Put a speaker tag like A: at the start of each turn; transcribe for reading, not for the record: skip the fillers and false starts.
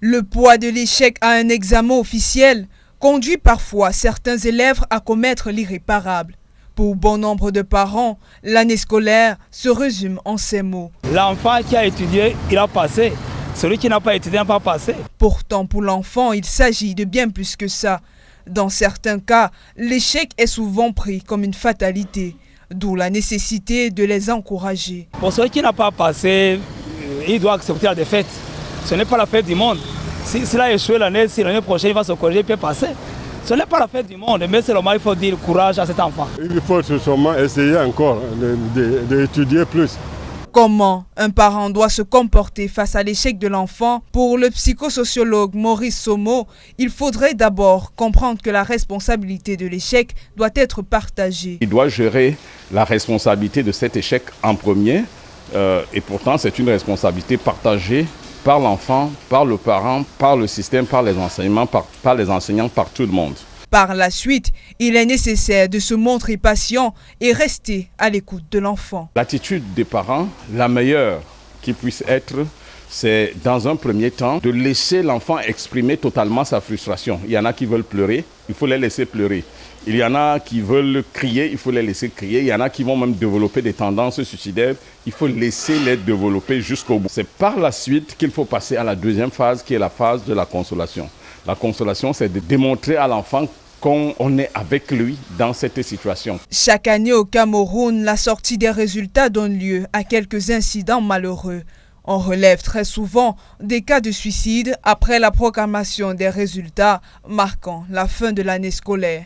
A: Le poids de l'échec à un examen officiel conduit parfois certains élèves à commettre l'irréparable. Pour bon nombre de parents, l'année scolaire se résume en ces mots.
B: L'enfant qui a étudié, il a passé. Celui qui n'a pas étudié n'a pas passé.
A: Pourtant, pour l'enfant, il s'agit de bien plus que ça. Dans certains cas, l'échec est souvent pris comme une fatalité, d'où la nécessité de les encourager.
B: Pour celui qui n'a pas passé, il doit accepter la défaite. Ce n'est pas la fête du monde. S'il a échoué l'année, si l'année prochaine il va se corriger, il peut passer. Ce n'est pas la fête du monde, mais seulement il faut dire courage à cet enfant.
C: Il faut seulement essayer encore d'étudier plus.
A: Comment un parent doit se comporter face à l'échec de l'enfant? Pour le psychosociologue Maurice Somo, il faudrait d'abord comprendre que la responsabilité de l'échec doit être partagée.
D: Il doit gérer la responsabilité de cet échec en premier, et pourtant c'est une responsabilité partagée par l'enfant, par le parent, par le système, par les enseignements, par les enseignants, par tout le monde.
A: Par la suite, il est nécessaire de se montrer patient et rester à l'écoute de l'enfant.
D: L'attitude des parents, la meilleure qui puisse être, c'est dans un premier temps de laisser l'enfant exprimer totalement sa frustration. Il y en a qui veulent pleurer, il faut les laisser pleurer. Il y en a qui veulent crier, il faut les laisser crier. Il y en a qui vont même développer des tendances suicidaires, il faut laisser les développer jusqu'au bout. C'est par la suite qu'il faut passer à la deuxième phase qui est la phase de la consolation. La consolation, c'est de démontrer à l'enfant qu'on est avec lui dans cette situation.
A: Chaque année au Cameroun, la sortie des résultats donne lieu à quelques incidents malheureux. On relève très souvent des cas de suicide après la proclamation des résultats marquant la fin de l'année scolaire.